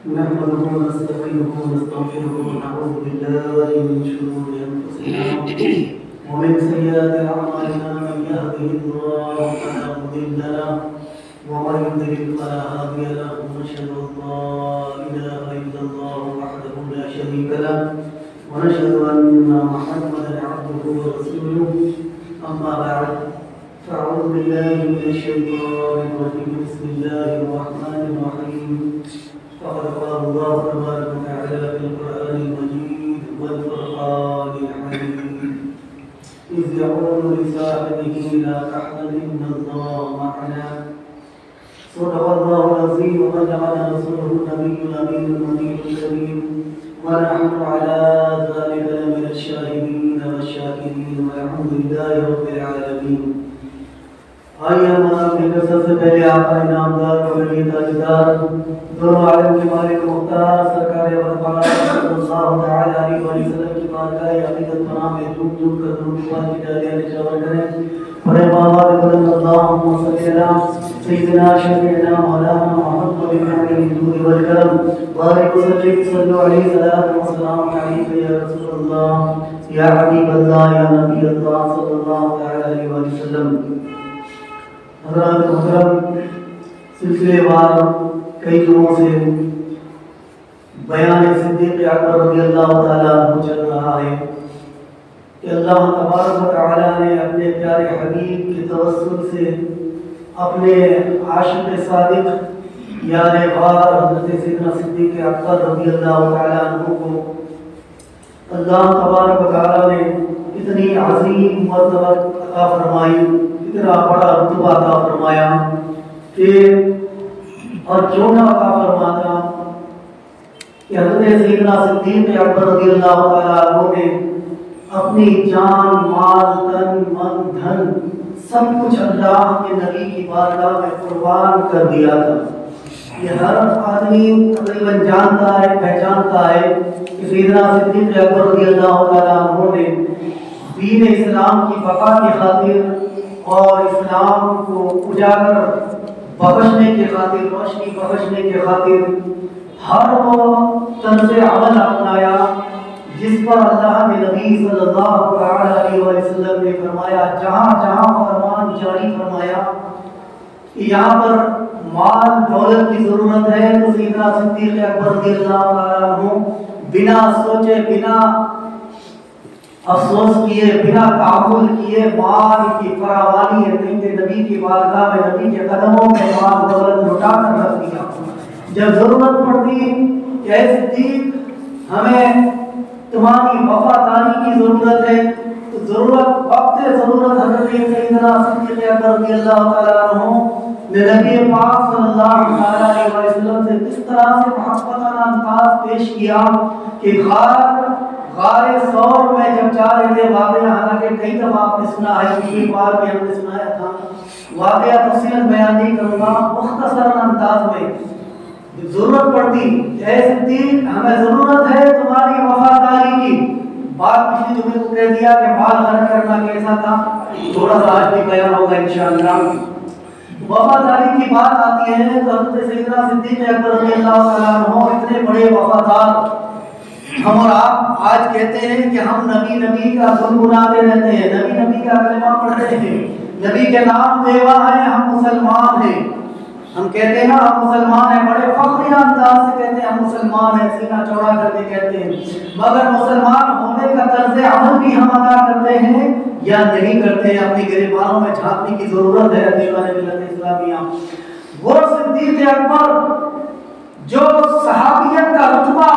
نحمده ونستعينه ونستغفره ونعوذ بالله من شرور أنفسنا ومن سيئات أعمالنا من يهده الله فلا مضل له ومن يضلل فلا هادي له ونشهد أن لا إله إلا الله وحده لا شريك له ونشهد أن محمدا عبده ورسوله أما بعد فأعوذ بالله من الشيطان الرجيم بسم الله الرحمن الرحيم فقد قال الله تبارك وتعالى في القرآن المجيد والفرقان الحميد إذ يقول لصاحبه لا تحزن إن الله معنا صدق الله العظيم وجعل رسوله النبي الأمين المنير الكريم ونحن على ذلك لمن الشاهدين والشاكرين والحمد لله رب العالمين. آئیے ہمارا اپنے قصد سے پہلے آقا انعامدار و ولی تاجدار دونوں عالم کے مالک مختار سرکار ابرپار صلی اللہ تعالی علیہ وسلم کی بارگاہ عقیدت پناہ میں جھوم جھوم کر درود پاک کی ڈالیاں نچھاور کریں. بڑے بابا بلند اللہم صلی اللہ سیدنا شفیعنا مولانا محمد بن علی الجود والکرم بارک وسلم صلی علیہ صلاۃ وسلام علیک یا رسول اللہ یا حبیب اللہ یا نبی اللہ صلی اللہ تعالی علیہ وسلم. حضرات محترم، سلسلے وار کئی جمعوں سے بیان صدیق اکبر رضی اللہ تعالیٰ عنہ چل رہا ہے کہ اللہ تبارک و تعالیٰ نے اپنے پیارے حبیب کے توسل سے اپنے عاشق صادق یار غار حضرت سیدنا صدیق اکبر رضی اللہ تعالیٰ عنہ کو اللہ تبارک و تعالیٰ نے اتنی عظیم مرتبہ عطا فرمائی، اتنا بڑا رتبہ عطا فرمایا کہ اور کیوں نہ عطا فرماتا کہ حضرت سیدنا صدیق اکبر رضی اللہ تعالیٰ عنہ نے اپنی جان مال تن من دھن سب کچھ اللہ کے نبی کی بارگاہ میں قربان کر دیا تھا. یہ ہر آدمی تقریباً جانتا ہے، پہچانتا ہے کہ سیدنا صدیق اکبر رضی اللہ تعالیٰ عنہ نے دین اسلام کی بقا کی خاطر اور اسلام کو اجاگر بخشنے کی خاطر، روشنی بخشنے کی خاطر ہر وہ طرز عمل اپنایا جس پر اللہ کے نبی صلی اللہ علیہ وسلم نے فرمایا. جہاں جہاں فرمان جاری فرمایا کہ یہاں پر مال دولت کی ضرورت ہے تو سیدنا صدیق اکبر رضی اللہ عنہ بنا سوچے بنا افسوس کیے بنا تعامل کیے مال کی فراوانی اپنے نبی کی بارگاہ میں نبی کے قدموں میں مال دولت لٹا کر رکھ دیا. جب ضرورت پڑتی کہ اے صدیق ہمیں تمہاری وفاداری کی ضرورت ہے تو ضرورت وقت ضرورت حضرت سیدنا صدیق اکبر رضی اللہ تعالیٰ عنہ نے نبی پاک صلی اللہ علیہ وسلم سے اس طرح سے محبتانہ انداز پیش کیا کہ غار ثور میں جب جا رہے تھے واقعہ، حالانکہ کئی دفعہ آپ نے سنا ہے، پچھلی بار بھی ہم نے سنایا تھا، واقعہ تفصیل بیان نہیں کروں گا، مختصر انداز میں ضرورت پڑتی اے صدیق ہمیں ضرورت ہے تمہاری وفاداری کی. بات پچھلی جمعے کو کہہ دیا کہ مال خرچ کرنا کیسا تھا، تھوڑا سا آج بھی بیان ہوگا انشاءاللہ. وفاداری کی بات آتی ہے تو حضرت سیدنا صدیق اکبر رضی اللہ تعالیٰ عنہ اتنے بڑے وفادار ہم اور آپ آج کہتے ہیں کہ ہم نبی نبی کا گنگناتے رہتے ہیں، نبی نبی کا کلمہ پڑھتے ہیں، نبی کے نام دیوا ہیں، ہم مسلمان ہیں. ہم کہتے ہیں ہم مسلمان ہیں، بڑے فخر انداز سے کہتے ہیں ہم مسلمان ہیں، سینہ چوڑا کر کے کہتے ہیں، مگر مسلمان ہونے کا طرز عمل بھی ہم ادا کرتے ہیں یا نہیں کرتے ہیں. اپنی گریبانوں میں جھانکنے کی ضرورت ہے. دیوان ملت اسلامیہ وہ صدیق اکبر جو صحابیت کا رتبہ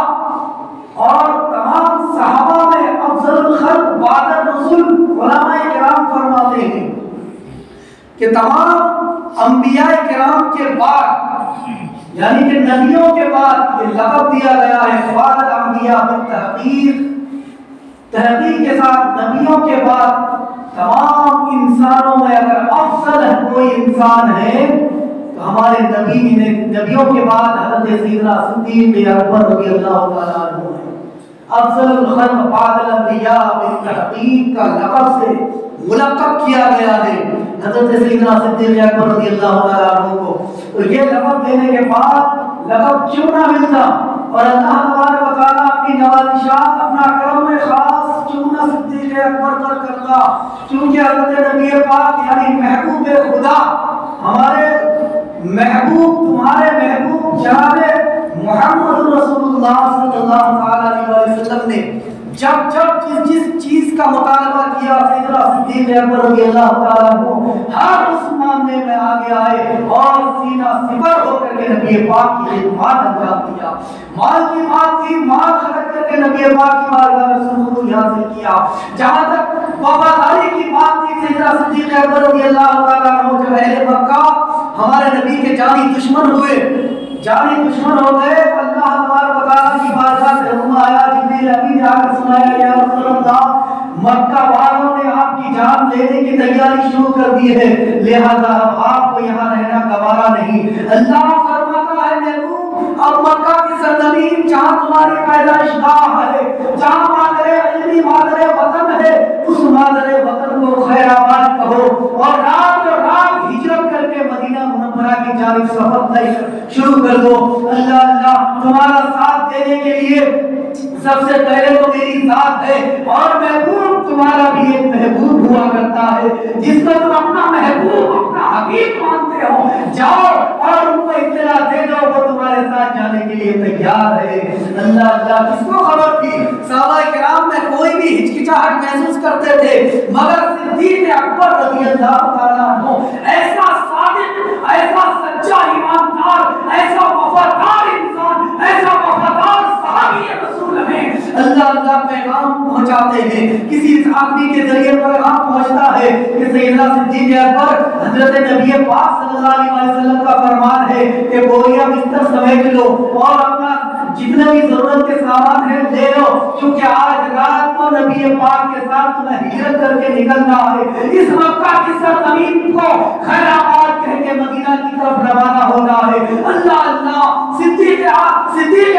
اور تمام صحابہ میں افضل الخلق بعد الرسول علماء کرام فرماتے ہیں کہ تمام انبیاء کرام کے بعد یعنی کہ نبیوں کے بعد یہ لقب دیا گیا ہے فاضل الانبیاء بالتحقیق، تحقیق کے ساتھ نبیوں کے بعد تمام انسانوں میں اگر افضل کوئی انسان ہے تو ہمارے نبیوں کے بعد حضرت سیدنا صدیق اکبر رضی اللہ تعالیٰ عنہ ہے. افضل الخلق بعد الانبیاء بالتحقیق کا لقب سے ملقب کیا گیا ہے حضرت سیدنا صدیق اکبر رضی اللہ تعالیٰ عنہ کو. تو یہ لقب دینے کے بعد لقب کیوں نہ ملتا، اور اللہ تبارک و تعالیٰ اپنی نوازشات اپنا کرم خاص کیوں نہ صدیق اکبر پر کرتا، کیونکہ حضرت نبی پاک یعنی محبوب خدا، ہمارے محبوب، تمہارے محبوب جناب محمد رسول اللہ صلی اللہ علیہ وسلم نے جب جس چیز کا مطالبہ کیا، سیدنا صدیق اکبر رضی اللہ تعالیٰ عنہ ہر اس معاملے میں آگے آئے اور سینہ سپر ہو کر کے نبی پاک کی خدمات انجام دیا۔ مال کی بات تھی، مال خرچ کر کے نبی پاک کی بارگاہ میں سرور حاصل کیا۔ جہاں تک وفاداری کی بات تھی، سیدنا صدیق اکبر رضی اللہ تعالیٰ عنہ جب اہل مکہ ہمارے نبی کے جانی دشمن ہوئے، جانی دشمن ہو گئے، اللہ تبارک و تعالیٰ کی بارگاہ سے حکم آیا، جبریل امین نے آ کر سنایا، یا رسول اللہ مکہ والوں نے آپ کی جان لینے کی تیاری شروع کر دی ہے، لہذا اب آپ کو یہاں رہنا گوارا نہیں۔ اللہ فرماتا ہے محبوب، اب مکہ کی سرزمین جہاں تمہاری پیدائش گاہ ہے، جہاں مادر علمی مادر وطن ہے، اس مادر وطن کو خیر آباد کہو، اور رات ہجرت کر کے مدینہ منورہ کی جانب سفر شروع کر دو۔ اللہ اللہ تمہارا ساتھ دینے کے لیے سب سے پہلے تو میری ذات ہے، اور محبوب تمہارا بھی ایک محبوب ہوا کرتا ہے جس کو تم اپنا محبوب، اپنا حبیب مانتے ہو، جاؤ اور ان کو اطلاع دے دو، وہ تمہارے ساتھ جانے کے لیے تیار ہے۔ اللہ اللہ کس کو خبر تھی؟ صحابہ کرام میں کوئی بھی ہچکچاہٹ محسوس کرتے تھے، مگر صدیق اکبر رضی اللہ تعالیٰ عنہ ایسا صادق، ایسا سچا ایماندار، ایسا وفادار انسان، ایسا وفادار صحابی رسول میں اللہ اللہ پیغام پہنچاتے ہیں، کسی آدمی کے ذریعے پیغام پہنچتا ہے کہ سیدنا صدیق اکبر حضرت نبی پاک صلی اللہ علیہ وسلم کا فرمان ہے کہ بوریا بستر سمیٹ لو اور اپنا جتنا بھی ضرورت کے سامان ہے لے لو، کیونکہ آج رات کو نبی پاک کے ساتھ تمہیں ہجرت کر کے نکلنا ہے، اس مکہ کی سرزمین کو خیر آباد کہہ کے مدینہ کی طرف روانہ ہونا ہے۔ اللہ اللہ صدیق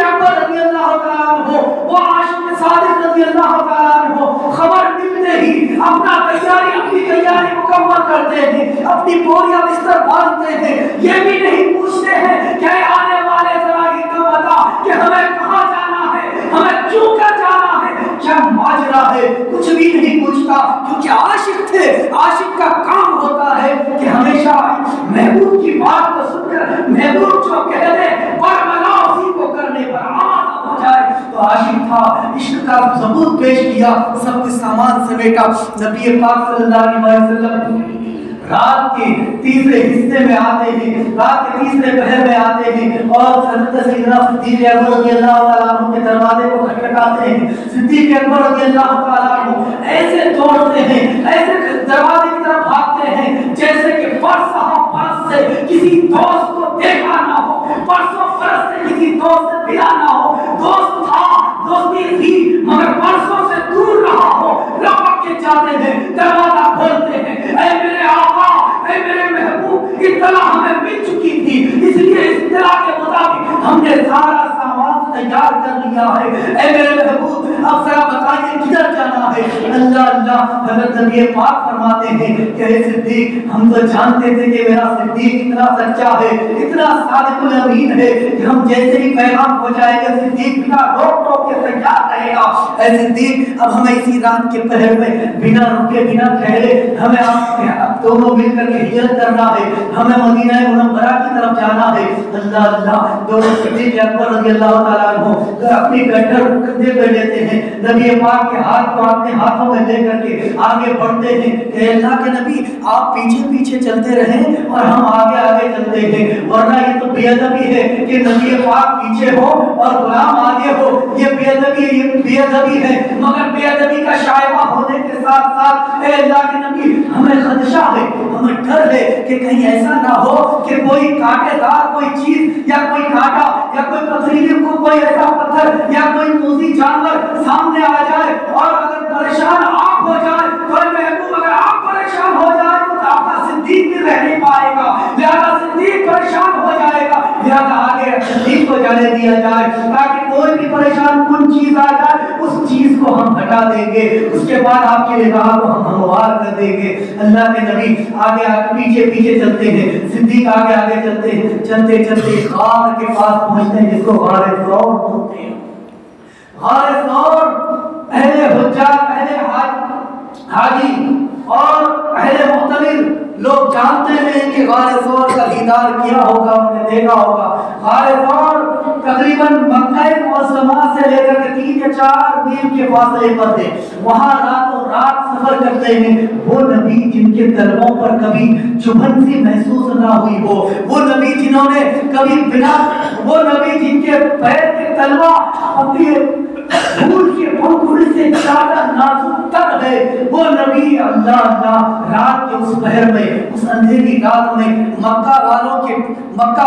اکبر رضی اللہ تعالیٰ عنہ، وہ عاشق صادق رضی اللہ تعالیٰ عنہ خبر ملتے ہی اپنی تیاری مکمل کرتے ہیں، اپنی بوریاں بستر باندھتے ہیں، یہ بھی نہیں پوچھتے ہیں کہ آنے والے ذرا یہ تو بتا کہ ہمیں کہاں جانا ہے، ہمیں کیوں کر جانا ہے، کیا ماجرا ہے، کچھ بھی نہیں پوچھتا، کیونکہ عاشق تھے۔ عاشق کا کام ہوتا ہے کہ ہمیشہ محبوب کی بات کو سن کر محبوب جو کہہ دے برملا اسی کو کرنے پر آمادہ ہو جائے۔ تو عاشق تھا، عشق کا ثبوت پیش کیا، سب کچھ سامان سمیٹا۔ نبی پاک صلی اللہ علیہ وسلم رات کے تیسرے حصے میں آتے ہیں، رات کے تیسرے پہر میں آتے ہیں، اور حضرت سیدنا صدیق اکبر رضی اللہ تعالیٰ عنہ کے دروازے کو کھٹکھٹاتے ہیں۔ صدیق اکبر رضی اللہ تعالیٰ عنہ ایسے دوڑتے ہیں، ایسے دروازے کی طرف بھاگتے ہیں جیسے کہ برس سے کسی دوست کو دیکھا نہ ہو، برسوں برس سے کسی دوست سے ملا نہ ہو، دوست تھا، دوستی تھی، مگر برسوں سے دور رہا ہو، لپک کے جاتے ہیں، دروازہ کھولتے ہیں، اے میرے آقا، اے میرے محبوب، اطلاع ہمیں مل چکی تھی، اس لیے اس اطلاع کے مطابق ہم نے سارا سامان تیار کر لیا ہے، اے میرے محبوب اب ذرا بتائیے کدھر جانا ہے۔ اللہ اللہ حضرت نبی پاک فرماتے ہیں کہ اے صدیق، ہم تو جانتے تھے کہ میرا صدیق اتنا سچا ہے، اتنا صادق الامین ہے کہ ہم جیسے ہی پیغام پہنچائیں گے صدیق بنا روک ٹوک کے تیار رہے گا۔ اے صدیق اب ہمیں اسی رات کے پہر میں بنا رکے بنا ٹھہرے ہمیں آپ دونوں مل کر کے ہجرت کرنا ہے، ہمیں مدینہ منورہ کی طرف جانا ہے۔ اللہ اللہ دونوں صدیق اکبر رضی اللہ تعالیٰ عنہ اپنی گٹر کندھے پہ لیتے ہیں، نبی پاک کے ہاتھ کو اپنے ہاتھوں میں لے کر کے آگے بڑھتے ہیں کہ اللہ کے نبی آپ پیچھے پیچھے چلتے رہیں اور ہم آگے آگے چلتے ہیں، ورنہ یہ تو بے ادبی ہے کہ نبی پاک پیچھے ہو اور غلام آگے ہو، یہ بے ادبی ہے۔ مگر بے ادبی کا شائبہ ہونے کے ساتھ ساتھ اے اللہ کے نبی ہمیں خدشہ ہے، ہمیں ڈر ہے کہ کہیں ایسا نہ ہو کہ کوئی کانٹے دار کوئی چیز یا کوئی کانٹا یا کوئی پتھریلی کو کوئی ایسا پتھر یا کوئی موذی جانور سامنے آ جائے اور اگر پریشان آپ ہو جائے تو اے محبوب اگر آپ پریشان ہو جائے تو آپ کا صدیق بھی رہ نہیں پائے گا، لہذا صدیق پریشان ہو جائے گا، لہذا آگے صدیق کو جانے دیا جائے تاکہ کوئی بھی پریشان کن چیز آ جائے اس چیز کو ہم ہٹا دیں گے، اس کے بعد آپ کی نگاہ کو ہم ہموار کر دیں گے۔ اللہ کے نبی آگے پیچھے پیچھے چلتے ہیں، صدیق آگے آگے چلتے ہیں، چلتے چلتے غار کے پاس پہنچتے ہیں جس کو غار ثور بولتے ہیں۔ غار ثور اہل حجاج، اہل حاجی اور اہل معتمر لوگ جانتے ہیں کہ غار ثور کا دیدار کیا ہوگا، انہوں نے دیکھا ہوگا۔ غار ثور تقریباً مکہ معظمہ سے لے کر کے 3 یا 4 میل کے فاصلے پر ہے، وہاں راتوں رات سفر کرتے ہیں۔ وہ نبی جن کے قدموں پر کبھی چبھن سی محسوس نہ ہوئی ہو، وہ نبی جنہوں نے کبھی بنا، وہ نبی جن کے پیر کے تلوا اپنے پھول کے پنکھڑ سے زیادہ نازک تر ہے، وہ نبی اللہ اللہ رات کے اس پہر میں، اس اندھیری رات میں مکہ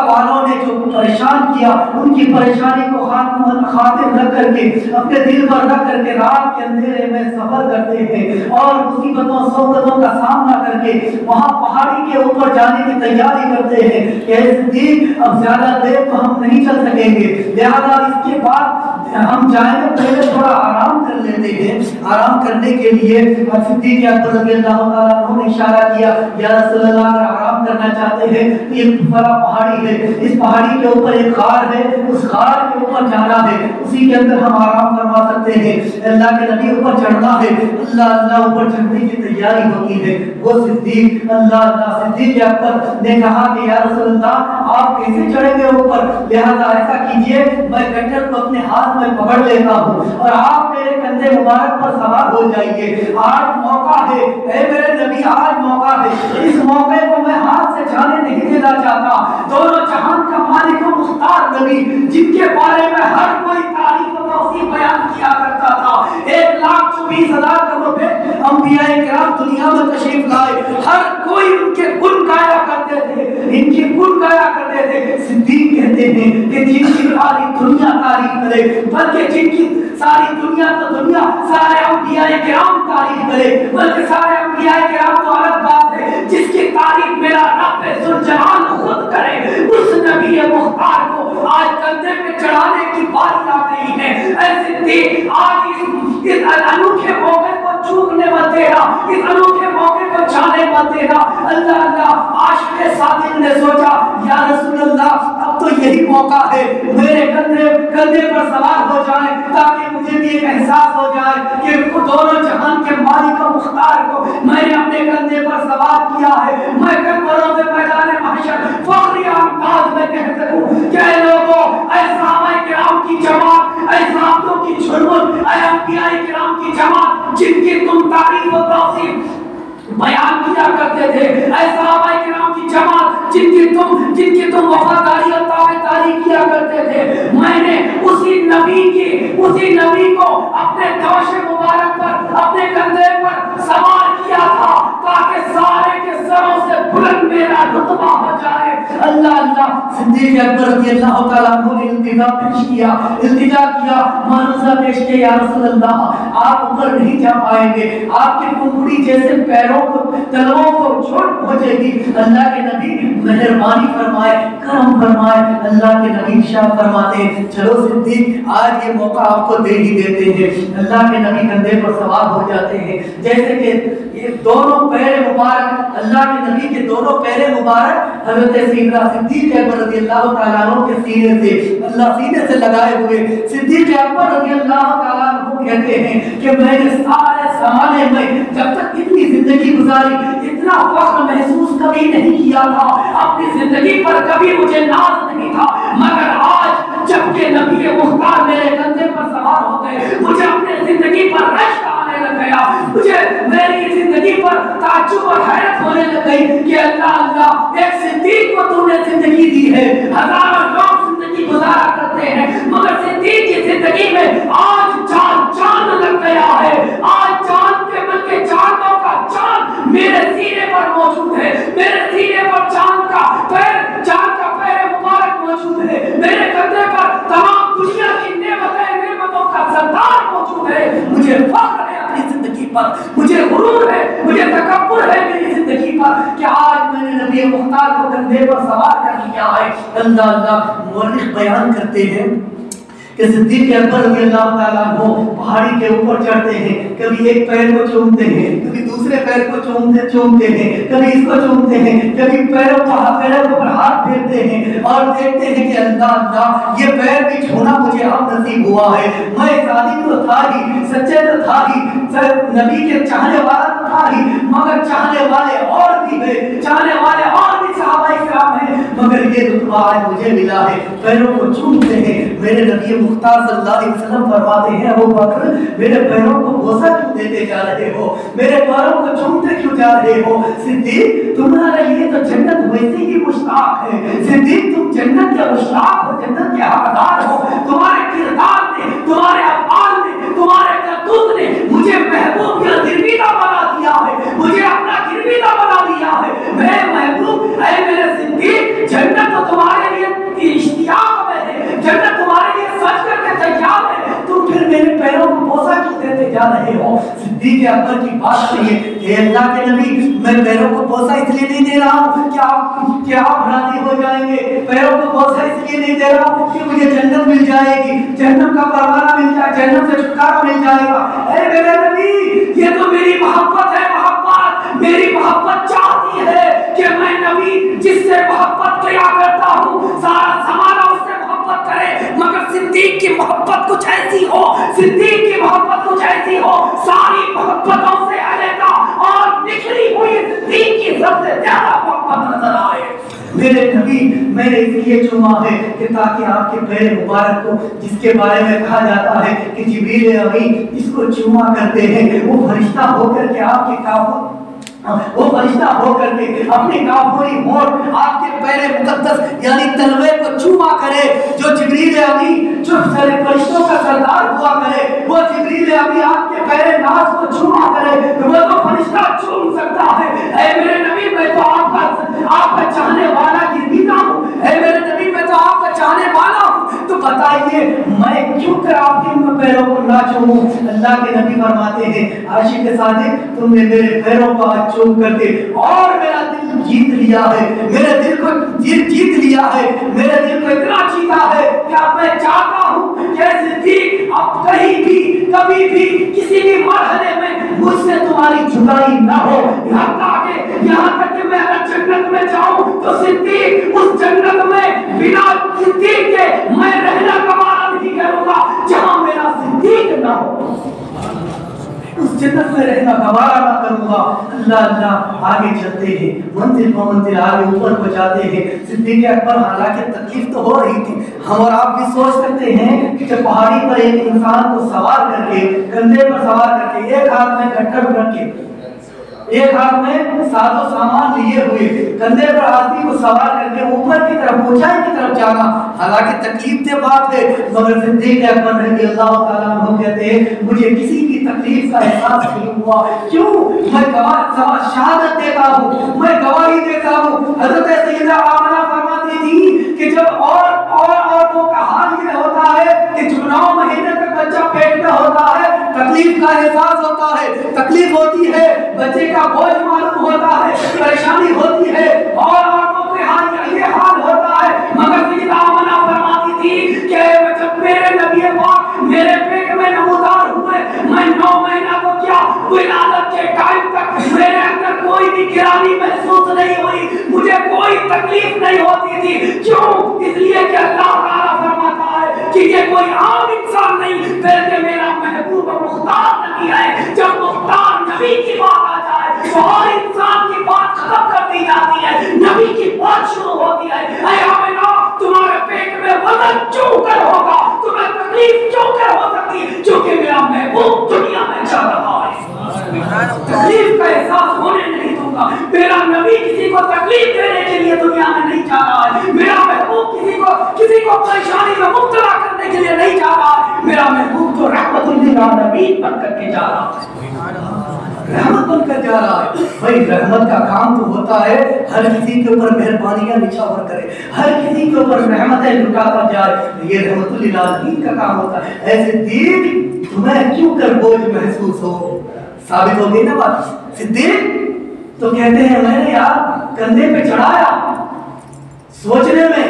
والوں نے جو پریشان کیا، ان کی پریشانی کو خاطر رکھ کر کے، اپنے دل پر رکھ کر کے رات کے اندھیرے میں سفر کرتے ہیں اور مصیبتوں صعوبتوں کا سامنا کر کے وہاں پہاڑی کے اوپر جانے کی تیاری کرتے ہیں کہ اے صدیق اب زیادہ دیر تو ہم نہیں چل سکیں گے، لہذا اس کے بعد ہم جائیں گے، پہلے تھوڑا آرام کر لیتے ہیں۔ آرام کرنے کے لیے صدیق اکبر رضی اللہ تعالیٰ عنہ نے اشارہ کیا، یا رسول اللہ اگر آرام کرنا چاہتے ہیں تو ایک فلاں پہاڑی ہے، اس پہاڑی کے اوپر ایک غار ہے، اس غار کے اوپر جانا ہے، اسی کے اندر ہم آرام فرما سکتے ہیں۔ اللہ کے نبی اوپر چڑھنا ہے، اللہ اللہ اوپر چڑھنے کی تیاری ہوتی ہے۔ وہ صدیق صدیق اکبر نے کہا کہ یا رسول اللہ آپ کیسے چڑھیں گے اوپر، لہذا ایسا کیجئے میں کٹر کو اپنے ہاتھ میں پکڑ لیتا ہوں اور آپ میرے کندھے مبارک پر سوار ہو جائیے۔ آج موقع ہے اے میرے نبی، آج موقع ہے، اس موقع کو میں ہاتھ سے جانے نہیں دینا چاہتا۔ دونوں جہان کا مالک و مختار نبی جن کے بارے میں ہر کوئی تعریف و توصیف بیان کیا کرتا تھا، 1,24,000 کروڑ انبیاء کرام دنیا میں تشریف لائے، ہر کوئی ان کے گن گایا کرتے تھے، ان کی گن گایا کرتے تھے۔ صدیق کہتے ہیں کہ جن کی ساری دنیا تعریف کرے، بلکہ جن کی ساری دنیا تو دنیا سارے انبیاء کرام تعریف کرے، بلکہ سارے انبیاء کرام تو الگ بات ہے، جس کی تعریف میرا رب ذوالجلال خود کرے، اس نبی مختار کو آج کندھے پہ چڑھانے کی باری آ گئی ہے۔ اے صدیق آج اس انوکھے موقع کو چوکنے مت دینا، اس انوکھے موقع کو جانے مت دینا۔ اللہ اللہ عاشق صادق نے سوچا یا رسول اللہ اب تو یہی موقع ہے، میرے کندھے پر سوار ہو جائیں تاکہ مجھے بھی ایک احساس ہو جائے کہ دونوں جہان کے مالک و مختار کو میں نے اپنے کندھے پر سوار کیا ہے، میں کمبروں سے میدان محشر فخری انداز میں کہہ سکوں کہ اے لوگوں، اے صحابہ کرام کی جماعت، اے صحابوں کی جھرمٹ، اے انبیاء کرام کی جماعت جن کی تم تعریف و توصیف بیان کیا کرتے تھے، اے صحابہ کرام کی جماعت جن کی تم وفاداری اور تابعداری کیا کرتے تھے، میں نے اسی نبی کو اپنے دوش مبارک پر، اپنے کندھے پر سوار کیا تھا تاکہ سارے کے سروں سے بلند میرا رتبہ ہو جائے۔ اللہ اللہ صدیق اکبر رضی اللہ تعالیٰ عنہ نے التجا کیا، معروضہ پیش کیا، یا رسول اللہ آپ اوپر نہیں جا پائیں گے، آپ کے کنکڑی جیسے پیروں کو تلووں کو چوٹ پہنچے گی۔ اللہ کے نبی مہربانی فرمائے، کرم فرمائے، اللہ کے نبی شاہ فرماتے ہیں چلو صدیق آج یہ موقع آپ کو دے ہی دیتے ہیں۔ اللہ کے نبی کندھے پر سوار ہو جاتے ہیں، جیسے کہ یہ دونوں پیر مبارک، اللہ کے نبی کے دونوں پیر مبارک حضرت سیدنا صدیق اکبر رضی اللہ تعالیٰ عنہ کے سینے سے، اللہ سینے سے لگائے ہوئے۔ صدیق اکبر رضی اللہ تعالیٰ عنہ کہتے ہیں کہ میں نے سارے زمانے میں جب تک اتنی زندگی گزاری اتنا فخر محسوس کبھی نہیں کیا تھا، اپنی زندگی پر کبھی مجھے ناز نہیں تھا، مگر آج جب کہ نبی مختار میرے کندھے پر سوار ہو گئے مجھے اپنے زندگی پر رشک آنے لگ گیا، مجھے میری زندگی پر تعجب اور حیرت ہونے لگ گئی کہ اللہ اللہ ایک صدیق کو تو نے زندگی دی ہے، ہزاروں لوگ زندگی گزارا کرتے ہیں مگر صدیق کی زندگی میں آج چاند لگ گیا ہے، آج چاند کے بلکہ چاندوں کا چاند میرے سینے پر موجود ہے، میرے سینے پر چاند کا پیر مبارک موجود ہے، میرے کندھے پر تمام دنیا کی نعمتوں کا سردار موجود ہے۔ مجھے فخر ہے اپنی زندگی پر، مجھے غرور ہے، مجھے تکبر ہے میری زندگی پر کہ آج میں نے نبی مختار کو کندھے پر سوار کر لیا ہے۔ اللہ اللہ مورخ بیان کرتے ہیں کہ صدیق اکبر رضی اللہ تعالیٰ عنہ پہاڑی کے اوپر چڑھتے ہیں، کبھی ایک پیر کو چومتے ہیں، کبھی دوسرے پیر کو چومتے ہیں، کبھی اس کو چومتے ہیں، کبھی پیروں پر ہاتھ پھیرتے ہیں اور دیکھتے ہیں کہ اللہ اللہ یہ پیر بھی چھونا مجھے اب نصیب ہوا ہے، میں صادق تو تھا ہی، سچے تو تھا ہی، نبی کے چاہنے والا تو تھا ہی، مگر چاہنے والے اور بھی ہیں، چاہنے والے اور بھی صحابہ کرام ہیں، مگر یہ رتبہ آج مجھے ملا ہے۔ پیروں کو چومتے ہیں، میرے نبی مختار صلی اللہ علیہ وسلم فرماتے ہیں ابو بکر میرے پیروں کو بوسہ کیوں دیتے جا رہے ہو، میرے پیروں کو چومتے کیوں جا رہے ہو؟ صدیق تمہارے لیے تو جنت ویسے ہی مشتاق ہے، صدیق تم جنت کے مشتاق ہو، جنت کے حقدار ہو، تمہارے کردار نے، تمہارے افعال نے، تمہارے کرتوت نے مجھے محبوب کا گرویدہ بنا دیا ہے، مجھے اپنا گرویدہ بنا دیا ہے۔ میرے محبوب اے میرے صدیق جنت تو تمہارے لیے اشتیاق میں ہے، جنت تمہارے لیے سج کر کے تیار ہے، تم پھر میرے پیروں کو بوسہ کیوں دیتے جا رہے ہو؟ صدیق اکبر کی بات نہیں ہے کہ اللہ کے نبی میں پیروں کو بوسہ اس لیے نہیں دے رہا ہوں کہ آپ راضی ہو جائیں گے، پیروں کو بوسہ اس لیے نہیں دے رہا ہوں کہ مجھے جنت مل جائے گی، جنت کا پروانہ مل جائے، جنت سے چھٹکارا مل جائے گا۔ اے میرے نبی یہ تو میری محبت ہے، محبت میری محبت چاہتی ہے کہ میں نبی جس سے محبت کیا کرتا ہوں سارا زمانہ اس سے محبت کرے، مگر صدیق کی محبت کچھ ایسی ہو، صدیق کی محبت کچھ ایسی ہو ساری محبتوں سے علیحدہ اور نکلی ہوئی صدیق کی سب سے زیادہ محبت نظر آئے۔ میرے نبی میں نے اس لیے چوما ہے کہ تاکہ آپ کے پیر مبارک کو جس کے بارے میں کہا جاتا ہے کہ جبریل امین اس کو چوما کرتے ہیں، وہ فرشتہ ہو کر کے آپ کے کافر وہ فرشتہ ہو کر کے اپنی کافوری ہونٹ آپ کے پیر مقدس یعنی تلوے کو چوما کرے، جو جبریل امین جو فرشتوں کا سردار ہوا کرے وہ جبریل امین آپ کے پیر ناز کو چوما کرے، وہ تو فرشتہ چوم سکتا ہے۔ اے میرے نبی میں تو آپ کا چاہنے والا گرویدہ ہوں، اے میرے نبی میں تو آپ کا چاہنے والا ہوں، تو بتائیے میں کیوں کر آپ کے پیروں کو نہ چوموں؟ اللہ کے نبی فرماتے ہیں عاشق صادق تم نے میرے پیروں کو چوم کر کے اور میرا دل جیت لیا ہے، میرے دل کو جیت لیا ہے، میرے دل کو اتنا جیتا ہے کہ اب میں چاہتا ہوں کہ صدیق اب کہیں بھی کبھی بھی کسی بھی مرحلے میں مجھ سے تمہاری جدائی نہ ہو، یہاں تک کہ میں اگر جنت میں جاؤں تو صدیق اس جنت میں بنا صدیق کے میں رہنا گوارا نہیں کروں گا، جہاں میرا صدیق نہ ہو اس جنت میں رہنا گوارا نہ کروں گا۔ اللہ اللہ آگے چلتے ہیں، منزل پر منزل آگے اوپر کو جاتے ہیں۔ صدیق اکبر حالانکہ تکلیف تو ہو رہی تھی، ہم اور آپ بھی سوچ سکتے ہیں کہ جب پہاڑی پر ایک انسان کو سوار کر کے کندھے پر سوار کر کے ایک ہاتھ میں کٹر رکھ کے ایک ہاتھ میں ساز و سامان لیے ہوئے کندھے پر آدمی کو سوار کر کے اوپر کی طرف اونچائی کی طرف جانا حالانکہ تکلیف دہ بات ہے، مگر صدیق اکبر رضی اللہ تعالیٰ عنہ کہتے ہیں مجھے کسی کی تکلیف کا احساس نہیں ہوا، کیوں؟ میں شہادت دیتا ہوں، میں گواہی دیتا ہوں۔ حضرت سیدہ آمنہ فرماتی تھی کہ جب اور عورتوں کا حال یہ ہوتا ہے کہ 9 مہینے تک بچہ پیٹ میں ہوتا ہے، تکلیف کا احساس ہوتا ہے، تکلیف ہوتی ہے، بچے کا بوجھ معلوم ہوتا ہے، پریشانی ہوتی ہے، اور عورتوں کے حال یہ حال ہوتا ہے، مگر سیدہ آمنہ فرماتی تھی کہ جب میرے نبی پاک میرے پیٹ میں نمودار ہوئے، میں 9 مہینہ تو کیا ولادت کے ٹائم تک میرے اندر کوئی بھی گرانی محسوس نہیں ہوئی، مجھے کوئی تکلیف نہیں ہوتی تھی، کیوں؟ اس لیے کہ اللہ تعالیٰ فرماتا ہے کہ یہ کوئی عام انسان نہیں بلکہ میرا محبوب مختار نبی ہے۔ جب مختار نبی کی بات آ جائے تو ہر انسان کی بات ختم کر دی جاتی ہے، نبی کی بات شروع ہوتی ہے۔ اے آمنہ تمہارے پیٹ میں وزن کیوں کر ہوگا، تمہیں تکلیف کیوں کر ہو سکتی، کیونکہ میرا محبوب دنیا میں چل رہا ہے، تکلیف کا احساس ہونے نہیں دوں گا۔ میرا نبی کسی کو تکلیف دینے کے لیے دنیا میں نہیں جا رہا ہے، میرا محبوب کسی کو پریشانی میں مبتلا کرنے کے لیے نہیں جا رہا ہے، میرا محبوب تو رحمت للعالمین بن کر کے جا رہا ہے، رحمت بن کر جا رہا ہے۔ بھائی رحمت کا کام تو ہوتا ہے ہر کسی کے اوپر مہربانیاں نچھاور کرے، ہر کسی کے اوپر رحمتیں لٹاتا جائے، یہ رحمت للعالمین کا کام ہوتا ہے۔ ایسے صدیق تمہیں کیوں کر بوجھ محسوس ہو؟ ثابت ہو گئی نا بات۔ صدیق تو کہتے ہیں میں نے یار کندھے پہ چڑھایا سوچنے میں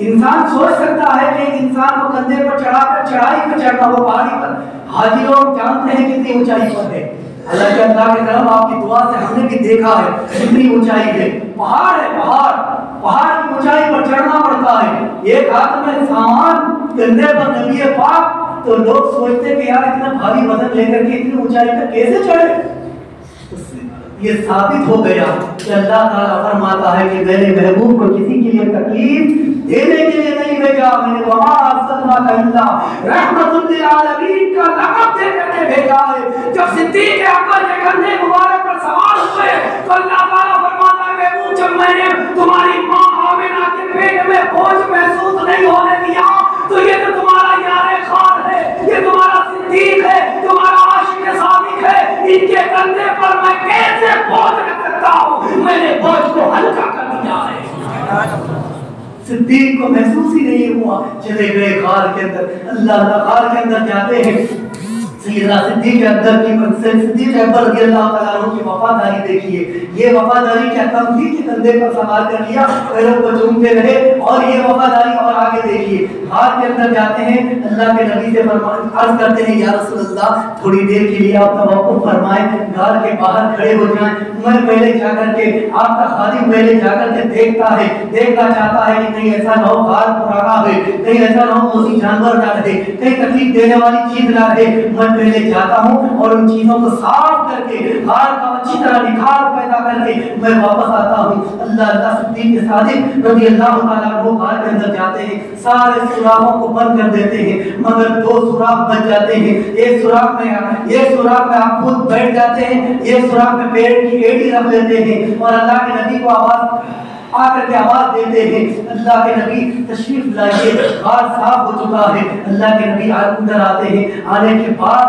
انسان سوچ سکتا ہے کہ انسان کو کندھے پر چڑھا کر چڑھائی پر چڑھنا، وہ پہاڑی پر حاجی لوگ جانتے ہیں کتنی اونچائی پر ہے، اللہ کے کرم آپ کی دعا سے ہم نے بھی دیکھا ہے کتنی اونچائی ہے، پہاڑ ہے، پہاڑ کی اونچائی پر چڑھنا پڑتا ہے، ایک ہاتھ میں سامان کندھے پر نبی پاک، تو لوگ سوچتے کہ یار اتنا بھاری وزن لے کر کے اتنی اونچائی پر کیسے چڑھے؟ یہ ثابت ہو گیا کہ اللہ تعالیٰ فرماتا ہے کہ میں نے محبوب کو کسی کے لیے تکلیف دینے کے لیے نہیں بھیجا، میں نے وما ارسلناک الا رحمۃ للعالمین کا لقب دے کر کے بھیجا ہے۔ جب صدیق اکبر کے کندھے مبارک پر سوار ہوئے تو اللہ تعالیٰ فرماتا ہے محبوب جب میں نے تمہاری ماں آمنہ کے پیٹ میں بوجھ محسوس نہیں ہونے دیا تو یہ تو تمہارا یار خار ہے، یہ تمہارا صدیق ہے، تمہارا عاشق صادق ہے، ان کے کندھے پر میں کیسے بوجھ رکھ سکتا ہوں؟ میں نے بوجھ کو ہلکا کر دیا ہے۔ صدیق کو محسوس ہی نہیں ہوا، چلے گئے غار کے اندر، اللہ غار کے اندر جاتے ہیں، سیدنا صدیق اکبر رضی اللہ تعالیٰ عنہ کی وفاداری دیکھیے، یہ وفاداری کیا کم تھی کہ کندھے پر سوار کر لیا، پیروں کو چومتے رہے، اور یہ وفاداری اور آگے دیکھیے، غار کے اندر جاتے ہیں، اللہ کے نبی سے عرض کرتے ہیں یا رسول اللہ تھوڑی دیر کے لیے آپ توقف فرمائیں، غار کے باہر کھڑے ہو جائیں، میں پہلے جا کر کے آپ کا خادم پہلے جا کر کے دیکھنا چاہتا ہے کہ کہیں ایسا نہ ہو غار پرانا ہے، کہیں ایسا نہ ہو کوئی جانور نہ رہے، کہیں تکلیف دینے والی چیز نہ رہے، میں پہلے جاتا ہوں اور ان چیزوں کو صاف کر کے غار کا اچھی طرح نکھار پیدا کر کے میں واپس آتا ہوں۔ اللہ صدیق صادق رضی اللہ تعالیٰ عنہ غار کے اندر جاتے ہیں، سارے سوراخوں کو بند کر دیتے ہیں مگر 2 سوراخ بچ جاتے ہیں، ایک سوراخ میں آپ خود بیٹھ جاتے ہیں، ایک سوراخ میں پیڑ کی ایڑی رکھ لیتے ہیں اور اللہ کے نبی کو آ کر کے آواز دیتے ہیں، اللہ کے نبی تشریف لائیے، غار صاف ہو چکا ہے۔ اللہ کے نبی اندر آتے ہیں، آنے کے بعد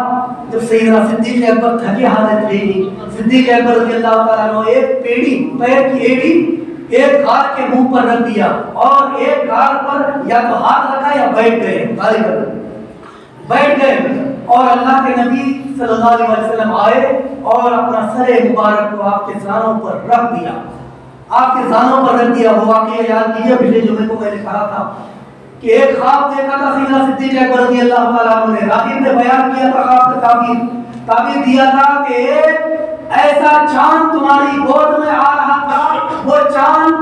جب سیدنا صدیق اکبر تھکے حالت تھے، صدیق اکبر رضی اللہ تعالیٰ عنہ ایک پیر کی ایڑی ایک غار کے منہ پر رکھ دیا اور ایک غار پر یا تو ہاتھ رکھا یا بیٹھ گئے اور اللہ کے نبی صلی اللہ علیہ وسلم آئے اور اپنا سر مبارک کو آپ کے زانوں پر رکھ دیا، وہ واقعہ یاد کیجئے پچھلے جمعے کو میں نے کہا تھا کہ ایک خواب دیکھا تھا سیدنا صدیق اکبر رضی اللہ تعالیٰ عنہ نے، راغب نے بیان کیا تھا خواب کا تعبیر دیا تھا کہ ایسا چاند تمہاری گود میں آ رہا تھا، وہ چاند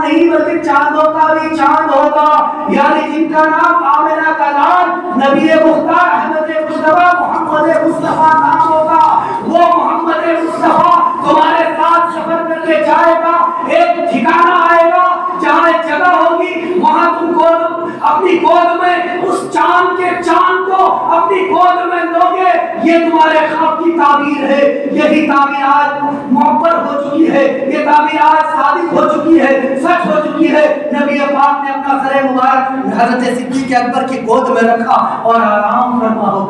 نہیں بلکہ چاندوں کا بھی چاند ہوگا، یعنی جن کا نام آمنہ کا لال نبی مختار احمد مصطفیٰ محمد مصطفیٰ نام ہوگا، وہ محمد مصطفیٰ تمہارے ساتھ سفر کر کے جائے گا، ایک ٹھکانہ آئے گا جہاں ایک جگہ ہوگی، وہاں تم اپنی گود میں اس چاند کے چاند کو اپنی گود میں لو گے، یہ تمہارے خواب کی تعبیر ہے، یہی تعبیر آج معبر ہو چکی ہے، یہ تعبیر آج صادق ہو چکی ہے، سچ ہو چکی ہے۔ نبی پاک نے اپنا سر مبارک حضرت صدیق اکبر کی گود میں رکھا اور آرام فرما ہو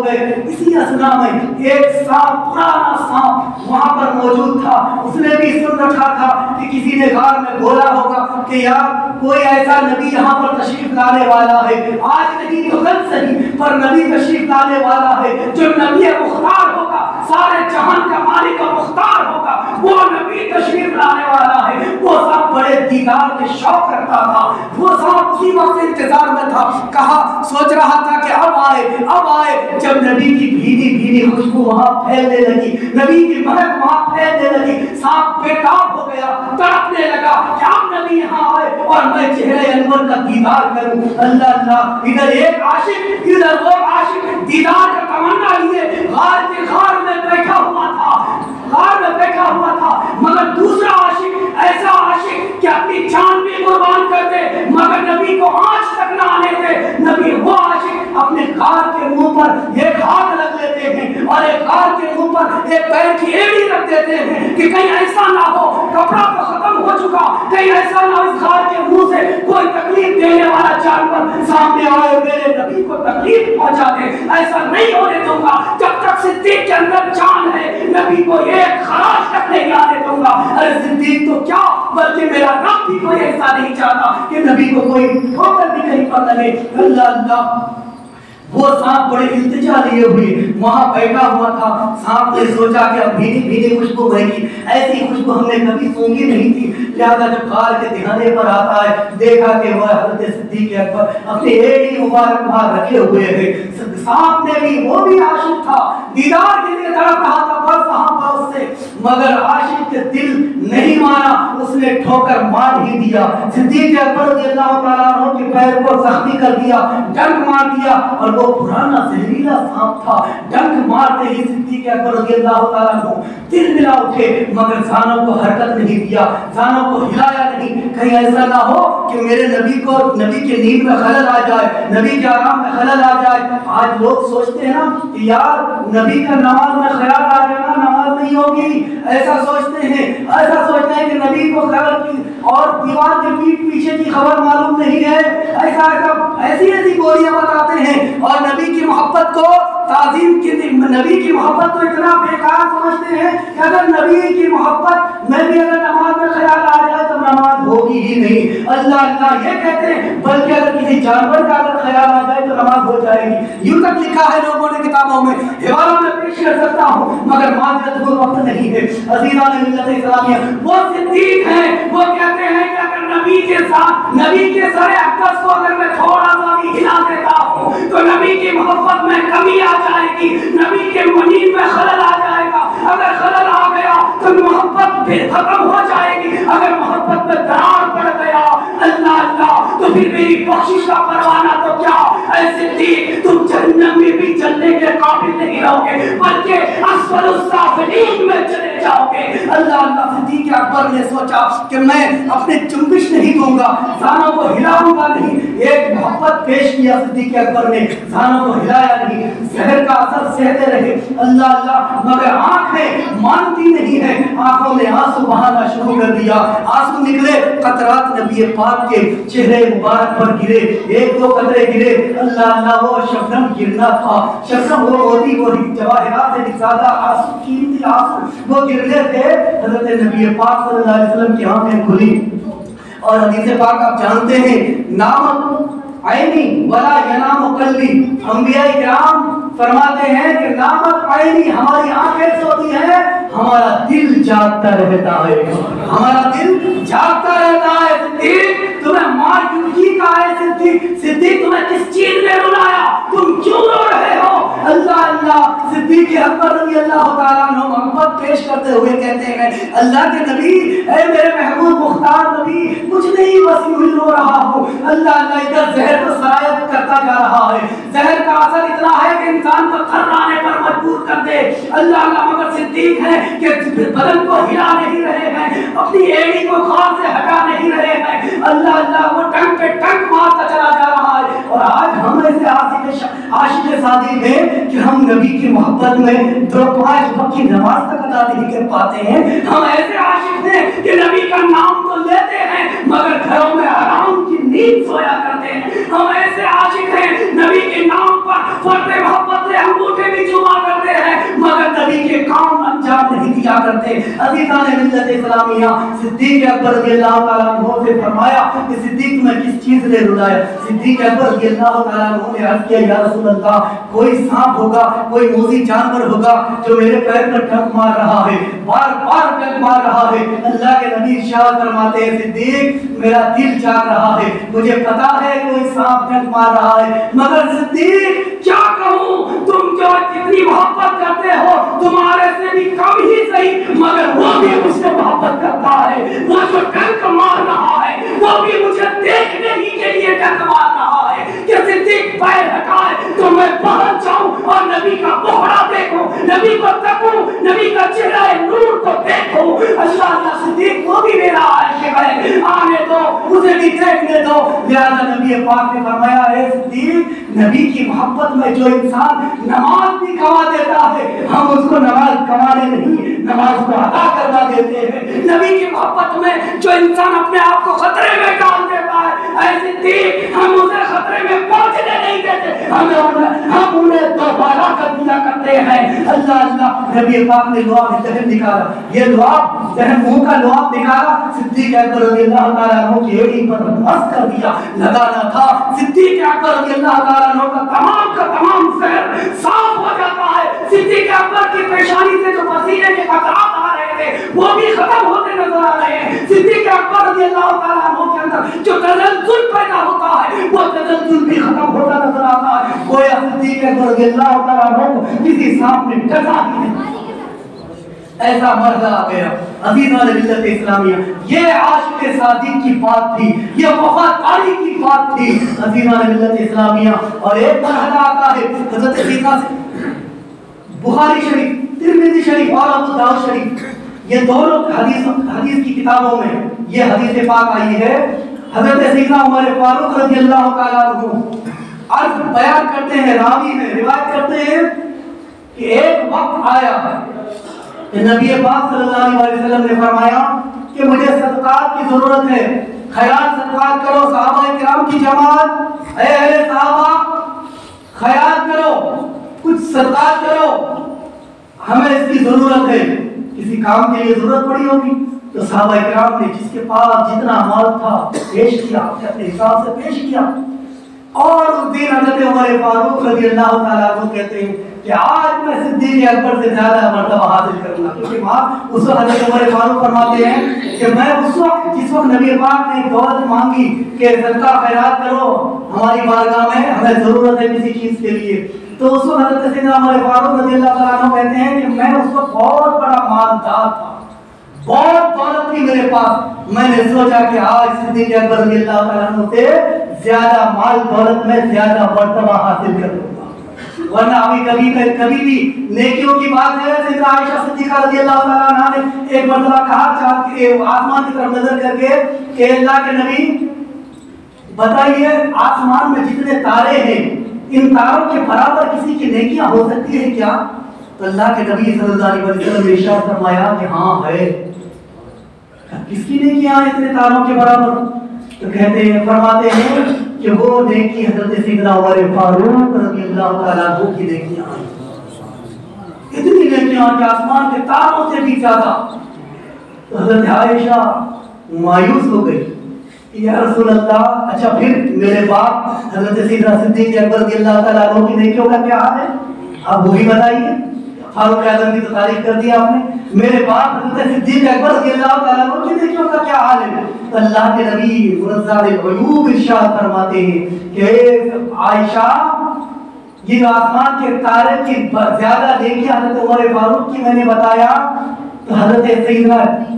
گئے۔ اسی اثنا میں ایک سانپ، پرانا سانپ وہاں پر موجود تھا، اس نے بھی سن رکھا تھا کہ کسی نے غار میں بولا ہوگا کہ یار کوئی ایسا نبی یہاں پر تشریف لانے والا ہے، آج نہیں تو کل صحیح پر نبی تشریف لانے والا ہے جو نبی مختار ہوگا، سارے جہان کا مالک اور مختار ہوگا، وہ نبی تشریف لانے والا ہے۔ وہ سب بڑے دیدار کے شوق رکھتا تھا، وہ سب اسی وقت انتظار میں تھا، سوچ رہا تھا کہ اب آئے جب نبی کی بھیڑی خوشبو وہاں پھیلنے لگی، نبی کی مہک وہاں پھیلنے لگی، سانپ بے تاب ہو گیا، تڑپنے لگا کہ اب نبی یہاں آئے اور میں چہرے انور کا دیدار کروں۔ اللہ ادھر ایک عاشق ادھر وہ عاشق دیدار کا تمنا لیے غار میں بیٹھا ہوا تھا، مگر دوسرا عاشق ایسا عاشق کہ اپنی جان بھی قربان کر دے مگر نبی کو آنچ تک نہ آنے دے۔ نبی وہ عاشق اپنے غار کے منہ پر ایک ہاتھ رکھ لیتے ہیں اور ایک غار کے منہ پر ایک پیر کی ایڑی رکھ دیتے ہیں کہ کہیں ایسا نہ ہو کپڑا تو ختم ہو چکا، کہیں ایسا نہ اس غار کے منہ سے کوئی تکلیف دینے والا جانور سامنے آئے میرے نبی کو تکلیف پہنچا دے، ایسا نہیں ہونے دوں گا۔ جب تک صدیق کے اندر جان ہے نبی کو ایک خراش تک نہیں آنے دوں گا۔ ارے صدیق تو کیا بلکہ میرا رب بھی کوئی ایسا نہیں چاہتا کہ نبی کو کوئی ٹھوکر بھی کہیں پر لگے۔ اللہ وہ سانپ بڑے التجا لیے ہوئے وہاں بیٹھا ہوا تھا. سانپ نے سوچا کہ اب بھینی بھینی خوشبو بہے گی، ایسی خوشبو ہم نے کبھی سونگھی نہیں تھی. لہذا جب غار کے دہانے پر آتا ہے دیکھا کہ وہ حضرت صدیق اکبر اپنے ایڑی مبارک وہاں رکھے ہوئے ہیں. سانپ نے بھی، وہ بھی عاشق تھا، دیدار کے لیے تڑپ رہا تھا بس وہاں پر اس سے، مگر عاشق کے دل نہیں مانا، اس نے ٹھوکر مار ہی دیا. صدیق اکبر رضی اللہ تعالیٰ عنہ کے پیر کو زخمی کر دیا، ڈنک مار دیا، اور وہ پرانا زہریلا سانپ تھا. ڈنک مارتے ہی صدیق اکبر رضی اللہ تعالیٰ عنہ دل ملا اٹھے، مگر زانوں کو حرکت نہیں دیا، زانوں کو ہلایا نہیں. کہیں ایسا نہ ہو کہ میرے نبی کو، نبی کے نیند میں خلل آ جائے، نبی کے آرام میں خلل آ جائے. آج لوگ سوچتے ہیں نا کہ یار نبی کا نماز میں خیال آ جانا نماز نہیں ہوگی، ایسا سوچتے ہیں، ایسا سوچتے ہیں کہ نبی کو خبر کی اور دیوار کے پیٹ پیچھے کی خبر معلوم نہیں ہے، ایسی گولیاں بتاتے ہیں. اور نبی کی محبت کو تعظیم کی، نبی کی محبت کو اتنا بیکار سمجھتے ہیں کہ اگر نبی کی محبت میں بھی اگر نماز میں خیال آ جائے تو نماز ہوگی ہی نہیں. اللہ اللہ یہ کہتے ہیں، بلکہ اگر کسی جانور کا اگر خیال آ جائے تو نماز ہو جائے گی. یوں تک لکھا ہے لوگوں نے کتابوں میں، حوالہ میں پیش کر سکتا ہوں مگر معذرت کو وقت نہیں ہے. عزیزان ملت اسلامیہ، وہ صدیق ہیں، وہ کہتے ہیں کہ اگر نبی کے ساتھ، نبی کے سر اقدس کو اگر میں تھوڑا سا بھی ہلا دیتا ہوں تو نبی کی محبت میں کمی آ جائے گی، نبی کے منین میں خلل آ جائے گا. اگر خلل آ گیا تو محبت پھر ختم ہو جائے گی. اگر محبت میں درار پڑ گیا اللہ اللہ تو پھر میری بخشش کا پروانہ تو کیا. اے صدیق تم جہنم میں بھی چلنے کے قابل نہیں رہو گے بلکہ اسفل السافلین میں چلے جاؤ گے. اللہ اللہ. صدیق اکبر نے سوچا کہ میں اپنے جنبش نہیں دوں گا، زانوں کو ہلاؤں گا نہیں. ایک محبت پیش کیا صدیق اکبر نے، زانوں کو ہلایا نہیں، زہر کا اثر سہتے رہے. اللہ اللہ. مگر آنکھیں مانتی نہیں ہے، آنکھوں میں آنسو بہانا شروع کر دیا. آنسو نکلے، قطرات نبی پاک کے چہرے مبارک پر گرے، ایک دو قطرے گرے. اللہ اللہ. وہ شبنم گرنا تھا، شبنم وہ ہوتی، وہ جواہرات سے نکالہ آنسو، قیمتی آنسو وہ گرنے تھے. حضرت نبی پاک صلی اللہ علیہ وسلم کی آنکھیں کھلی. اور حدیث پاک آپ جانتے ہیں، نامت عینی ولا ینام قلبی. انبیاء کرام فرماتے ہیں کہ نامت عینی، ہماری آنکھیں سوتی ہیں، ہمارا دل جاگتا رہتا ہے، ہمارا دل جاگتا رہتا ہے. صدیق تمہیں مار کیوں کی کہا ہے؟ صدیق تمہیں کس چیز نے رلایا؟ تم کیوں رو رہے ہو؟ اللہ اللہ. صدیق اکبر رضی اللہ تعالیٰ عنہ محبت پیش کرتے ہوئے کہتے ہیں، اللہ کے نبی، اے میرے محبوب مختار نبی، کچھ نہیں بس یوں ہی رو رہا ہوں. اللہ اللہ. ادھر زہر تو سرایت کرتا جا رہا ہے، زہر کا اثر اتنا ہے کہ انسان کو تھرانے پر مجبور کر دے. اللہ اللہ. مگر صدیق ہے کہ بدن کو ہلا نہیں رہے ہیں، اپنی ایڑی کو خار سے ہٹا نہیں رہے ہیں. اللہ اللہ. وہ ٹنگ پہ ٹنگ مارتا چلا جا رہا ہے. اور آج ہم ایسے عاشق صادق ہیں کہ ہم نبی کی محبت میں 2-5 وقت کی نماز تک ادا نہیں کر پاتے ہیں. ہم ایسے عاشق ہیں کہ نبی کا نام تو لیتے ہیں مگر گھروں میں آرام کی نیند سویا کرتے ہیں. ہم ایسے عاشق ہیں نبی کے نام پر فرد محبت سے انگوٹھے بھی چوما کرتے ہیں مگر نبی کے کام انجام نہیں دیا کرتے. عزیزان ملت اسلامیہ، صدیق اکبر رضی اللہ تعالیٰ عنہ سے فرمایا کہ صدیق میں کس چیز نے رلایا؟ صدیق اکبر رضی اللہ تعالیٰ عنہ نے عرض کیا، یا رسول اللہ، کوئی سانپ ہوگا، کوئی موذی جانور ہوگا جو میرے پیر پر ڈنک مار رہا ہے، بار بار ڈنک مار رہا ہے. اللہ کے نبی ارشاد فرماتے ہیں، صدیق میرا دل جاگ رہا ہے، مجھے پتا ہے کوئی سانپ ڈنک مار رہا ہے، مگر صدیق کیا کہوں، تم جو جتنی محبت کرتے ہو تمہارے سے بھی کم ہی صحیح مگر وہ بھی مجھ سے محبت کرتا ہے. وہ جو ڈنک مار رہا ہے وہ بھی مجھے دیکھنے ہی کے لیے ڈنک مار رہا ہے کہ صدیق پیر ہٹائے تو میں باہر جاؤں اور نبی کا بہڑا دیکھوں، نبی کو تکوں، نبی کا چہرہ نور کو دیکھوں. اللہ اللہ. صدیق وہ بھی میرا عاشق ہے، آنے دو، اسے بھی دیکھنے دو. لہذا نبی پاک نے فرمایا، اے صدیق، نبی کی محبت میں جو انسان نماز بھی گوا دیتا ہے ہم اس کو نماز گوانے نہیں، نماز کو ادا کروا دیتے ہیں. نبی کی محبت میں جو انسان اپنے آپ کو خطرے میں ڈال دیتا ہے، اے صدیق، ہم اسے خطرے میں پہنچنے نہیں دیتے، ہم انہیں دوبارہ کر دیا کرتے کرتے ہیں اللہ اللہ نبی پاک نے لعاب ذہن نکالا یہ لعاب ذہن منہ کا لعاب نکالا صدیق اکبر رضی اللہ تعالیٰ عنہ کی ایڑی پر مس کر دیا لگانا تھا صدیق اکبر رضی اللہ تعالیٰ عنہ کا تمام زہر صاف ہو جاتا ہے صدیق اکبر کی پیشانی سے جو پسینے کے قطرات آ رہے تھے وہ بھی ختم ہوتے نظر آ رہے ہیں صدیق اکبر رضی اللہ تعالیٰ عنہ کے اندر جو تزلزل پیدا ہوتا ہے وہ تزلزل بھی ختم ہوتا نظر آتا ہے گویا صدیق اکبر رضی اللہ تعالیٰ عنہ کو کسی سانپ نے ڈسا ہی نہیں ایسا مرحلہ آ گیا عزیزان ملت اسلامیہ یہ عاشق صادق کی بات تھی یہ وفاداری کی بات تھی عزیزان ملت اسلامیہ اور ایک مرحلہ آتا ہے حضرت سیدنا بخاری شریف ترمذی شریف اور ابو داؤد شریف یہ دونوں حدیث کی کتابوں میں یہ حدیث پاک آئی ہے حضرت سیدنا عمر فاروق رضی اللہ تعالیٰ عنہ عرض بیان کرتے ہیں راوی میں روایت کرتے ہیں کہ ایک وقت آیا کہ نبی پاک صلی اللہ علیہ وسلم نے فرمایا کہ مجھے صدقات کی ضرورت ہے خیرات صدقات کرو صحابہ کرام کی جماعت اے اہل صحابہ خیرات کرو کچھ صدقات کرو ہمیں اس کی ضرورت ہے کسی کام کے لیے ضرورت پڑی ہوگی تو صحابہ کرام نے جس کے پاس جتنا مال تھا پیش کیا اپنے حساب سے پیش کیا اور اس دن حضرت عمر فاروق رضی اللہ تعالیٰ عنہ کہتے ہیں کہ آج میں صدیق اکبر سے زیادہ مرتبہ حاصل کروں گا کیونکہ وہاں اس وقت حضرت عمر فاروق فرماتے ہیں کہ میں اس وقت جس وقت نبی پاک نے ایک دولت مانگی کہ صدقہ خیرات کرو ہماری بارگاہ میں ہمیں ضرورت ہے کسی چیز کے لیے تو اس وقت حضرت سیدنا عمر فاروق رضی اللہ تعالیٰ عنہ کہتے ہیں کہ میں اس وقت بہت بڑا مالدار تھا بہت دولت تھی میرے پاس میں نے سوچا کہ آج صدیق اکبر رضی اللہ تعالیٰ عنہ سے زیادہ مال دولت میں زیادہ مرتبہ حاصل کر لوں گا ورنہ ابھی کبھی بھی نیکیوں کی بات ہے سیدنا عائشہ صدیقہ رضی اللہ تعالیٰ عنہ نے ایک مرتبہ کہا چاند کے آسمان کی طرف نظر کر کے کہ اللہ کے نبی بتائیے آسمان میں جتنے تارے ہیں ان تاروں کے برابر کسی کی نیکیاں ہو سکتی ہے کیا تو اللہ کے نبی صلی اللہ علیہ وسلم نے ارشاد فرمایا کہ ہاں ہے کس کی نیکیاں اتنے تاروں کے برابر تو کہتے ہیں فرماتے ہیں کہ وہ نیکی حضرت سیدنا عمر فاروق رضی اللہ تعالیٰ عنہ کی نیکیاں اتنی نیکیاں کہ آسمان کے تاروں سے بھی زیادہ تو حضرت عائشہ مایوس ہو گئی یا رسول اللہ اچھا پھر میرے باپ حضرت سیدنا صدیق اکبر رضی اللہ تعالیٰ عنہ کی نیکیوں کا کیا حال ہے آپ وہ بھی بتائیے فاروق اعظم کی تو تعریف کر دیا آپ نے میرے باپ حضرت صدیق اکبر رضی اللہ تعالیٰ عنہ کی نیکیوں کا کیا حال ہے تو اللہ کے نبی منزہ الغیوب ارشاد فرماتے ہیں کہ عائشہ یہ آسمان کے تارے کی زیادہ نیکیاں حضرت عمر فاروق کی میں نے بتایا تو حضرت سیدنا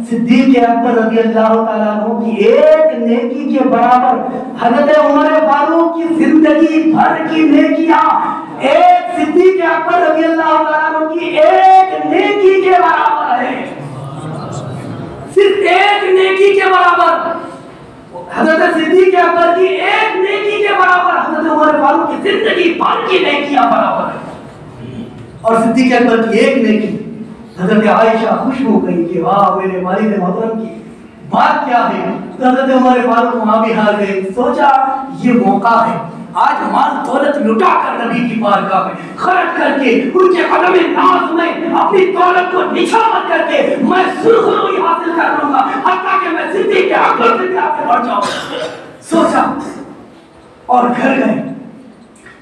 صدیق اکبر رضی اللہ تعالیٰ عنہ کی ایک نیکی کے برابر حضرت عمر فاروق کی زندگی بھر کی نیکیاں ایک صدیق اکبر رضی اللہ تعالیٰ عنہ کی ایک نیکی کے برابر ہے صرف ایک نیکی کے برابر حضرت صدیق اکبر کی ایک نیکی کے برابر حضرت عمر فاروق کی زندگی بھر کی نیکیاں برابر ہے اور صدیق اکبر کی ایک نیکی حضرت عائشہ خوش ہو گئی کہ واہ میرے والد محترم کی بات کیا ہے تو حضرت عمر فاروق وہاں بھی ہار گئے سوچا یہ موقع ہے آج مال دولت لٹا کر نبی کی بارگاہ میں خرچ کر کے ان کے قدم ناز میں اپنی دولت کو نچھاور کر کے میں سرخروئی حاصل کر لوں گا حتیٰ کہ میں صدیق اکبر سے بھی آگے بڑھ جاؤں سوچا اور گھر گئے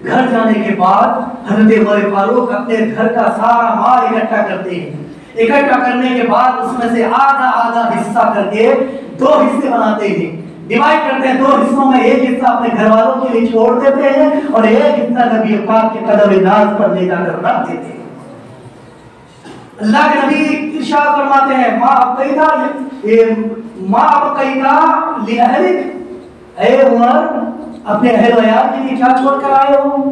گھر جانے کے بعد حضرت عمر فاروق اپنے گھر کا سارا مال اکٹھا کرتے ہیں اکٹھا کرنے کے بعد اس میں سے آدھا حصہ کر کے دو حصے بناتے ہیں ڈیوائیڈ کرتے ہیں دو حصوں میں ایک حصہ اپنے گھر والوں کے لیے چھوڑ دیتے ہیں اور ایک حصہ نبی پاک کے قدم ناز پر لے جا کر رکھ دیتے ہیں اللہ کے نبی ارشاد فرماتے ہیں ما ابقیتا لأہلک اے عمر اپنے اہل و عیال کے لیے کیا چھوڑ کر آئے ہو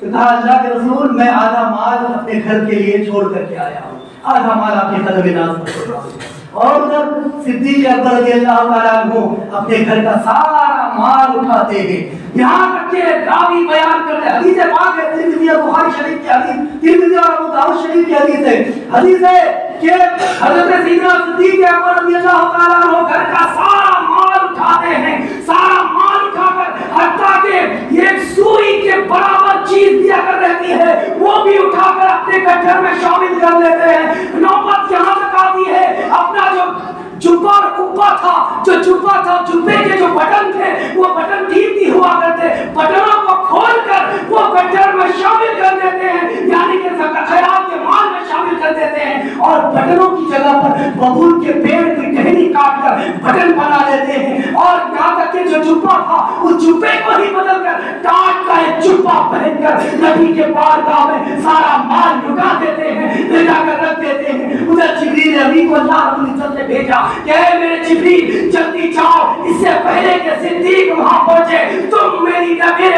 تو کہا اللہ کے رسول میں آدھا مال اپنے گھر کے لیے چھوڑ کر کے آیا ہوں آدھا مال آپ کے قدم ناز پر چھوڑ رہا ہوں اور ادھر صدیق اکبر رضی اللہ تعالیٰ عنہ اپنے گھر کا سارا مال اٹھاتے ہیں یہاں تک کہ راوی بیان کرتے ہیں حدیث پاک ہے ترمذی اور بخاری شریف کی حدیث ترمذی اور ابو داؤد شریف کی حدیث ہے کہ حضرت سیدنا صدیق اکبر رضی اللہ تعالیٰ عنہ گھر کا سارا مال اٹھاتے ہیں سارا مال اٹھا کر حتیٰ کہ ایک سوئی کے برابر چیز دیا کر رہتی ہے وہ بھی اٹھا کر بٹنوں کی جگہ پر ببول کے پیڑ کی ٹہنی کاٹ کر بٹن بنا لیتے ہیں، اور یہاں تک کہ جو جبہ تھا اس جبے کو ہی بدل کر ٹاٹ کا ایک جبہ پہن کر نبی کے بارگاہ میں سارا مال لٹا دیتے ہیں، لے جا کر رکھ دیتے ہیں۔ ادھر جبریل امین کو اللہ رب العزت نے بھیجا کہ اے میرے جبریل جلدی جاؤ، اس سے پہلے کہ صدیق وہاں پہنچے تم میرے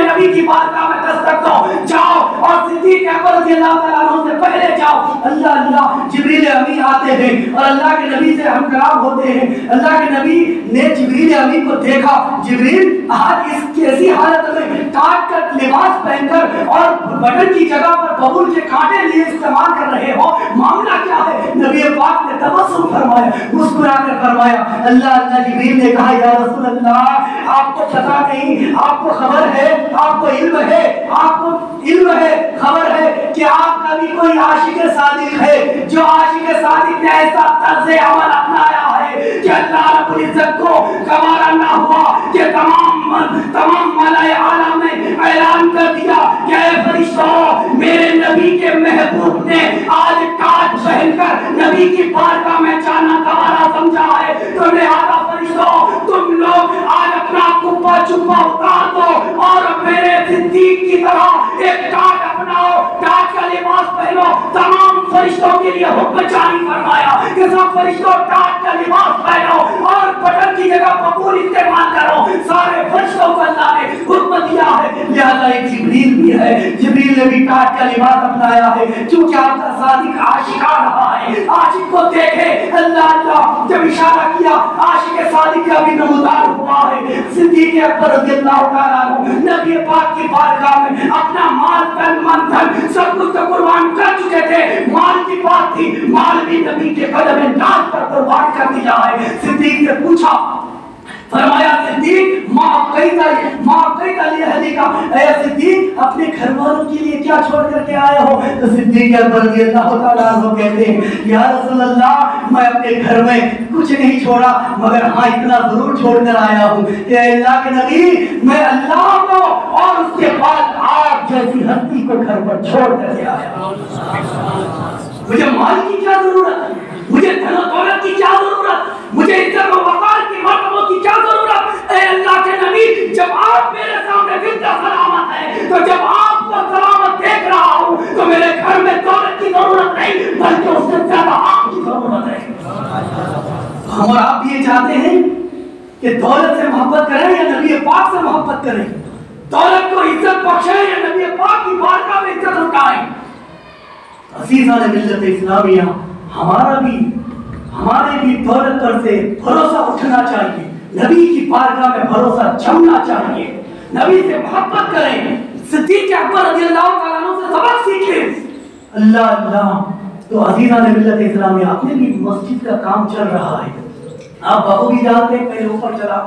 نبی کی بارگاہ میں دستک دو، جاؤ اور صدیق اکبر رضی اللہ تعالیٰ عنہ سے پہلے جاؤ۔ اللہ جبریل امین آتے ہیں اور اللہ کے نبی سے ہم کلام ہوتے ہیں۔ اللہ کے نبی نے جبریل امین کو دیکھا، جبریل آج اس کیسی حالت میں کاٹ کر لباس پہن کر اور بٹن کی جگہ پر ببول کے کانٹے لیے استعمال کر رہے ہو، معاملہ کیا ہے؟ نبی پاک نے تبسم فرمایا، مسکرا کر فرمایا اللہ جبریل نے کہا یا رسول اللہ آپ کو پتہ نہیں، آپ کو خبر ہے، آپ کو علم ہے، آپ کو علم ہے، خبر ہے کہ آپ کا بھی کوئی عاشق صادق ہے جو عاشق صادق نے ایسا طرز عمل اپنایا ہے کہ اللہ رب العزت کو گوارا نہ ہوا کہ تمام ملائے اعلیٰ میں اعلان کر دیا کہ اے فرشتوں میرے نبی کے محبوب نے آج تاج پہن کر نبی کی بارگاہ میں جانا گوارا سمجھا ہے، تو لہذا فرشتوں تم لوگ آج اپنا کپا چپا اتار دو اور میرے صدیق کی طرح ایک ٹاٹ اپناؤ، ٹاٹ کا لباس پہنو۔ تمام فرشتوں کے لیے حکم جاری فرمایا کہ سب فرشتوں ٹاٹ کا لباس پہنو اور بٹن کی جگہ ببول استعمال کرو۔ سارے فرشتوں کو اللہ نے حکم دیا ہے، لہذا ایک جبریل بھی ہے، جبریل نے بھی ٹاٹ کا لباس اپنایا ہے کیونکہ آپ کا صادق عاشق آ رہا ہے۔ عاشق کو دیکھے اللہ جب اشارہ کیا عاشق صادق کا بھی نمودار ہوا ہے۔ صدیق اکبر رضی اللہ تعالیٰ عنہ نبی پاک کی بارگاہ میں اپنا مال تن من دھن سب کچھ قربان کر چکے تھے، مال کی بات تھی، مال بھی نبی کے قدم ناز پر قربان کر دیا ہے۔ صدیق نے پوچھا، فرمایا صدیق معاف کیتا لأہلک، اے صدیق اپنے گھر والوں کے لیے کیا چھوڑ کر کے آئے ہو؟ تو صدیق اکبر رضی اللہ تعالیٰ عنہ کہتے ہیں یا رسول اللہ میں اپنے گھر میں کچھ نہیں چھوڑا مگر ہاں اتنا ضرور چھوڑ کر آیا ہوں کہ اللہ کے نبی میں اللہ کو اور اس کے بعد آپ جیسی ہستی کو گھر پر چھوڑ کر کے آیا ہوں۔ مجھے مال کی کیا ضرورت ہے، مجھے دھن و دولت کی کیا ضرورت، مجھے عزت و وقار کی مرتبوں کی کیا ضرورت؟ اے اللہ کے نبی جب آپ میرے سامنے زندہ سلامت ہے، تو جب آپ کو سلامت دیکھ رہا ہوں تو میرے گھر میں دولت کی ضرورت نہیں بلکہ اس سے زیادہ آپ کی ضرورت ہے۔ ہم اور آپ یہ چاہتے ہیں کہ دولت سے محبت کریں یا نبی پاک سے محبت کریں، دولت کو عزت بخشیں یا نبی پاک کی بارگاہ میں عزت اٹھائیں۔ عزیزان ملت اسلامیہ ہمارے بھی دولت پر سے بھروسہ اٹھنا چاہیے، نبی کی بارگاہ میں بھروسہ جمنا چاہیے، نبی سے محبت کریں، صدیق اکبر رضی اللہ تعالیٰ عنہ سے سبق سیکھیں۔ اللہ تو عزیزان ملت اسلامیہ اپنے بھی مسجد کا کام چل رہا ہے، آپ بہو بھی جانتے ہیں، پہلے اوپر چلا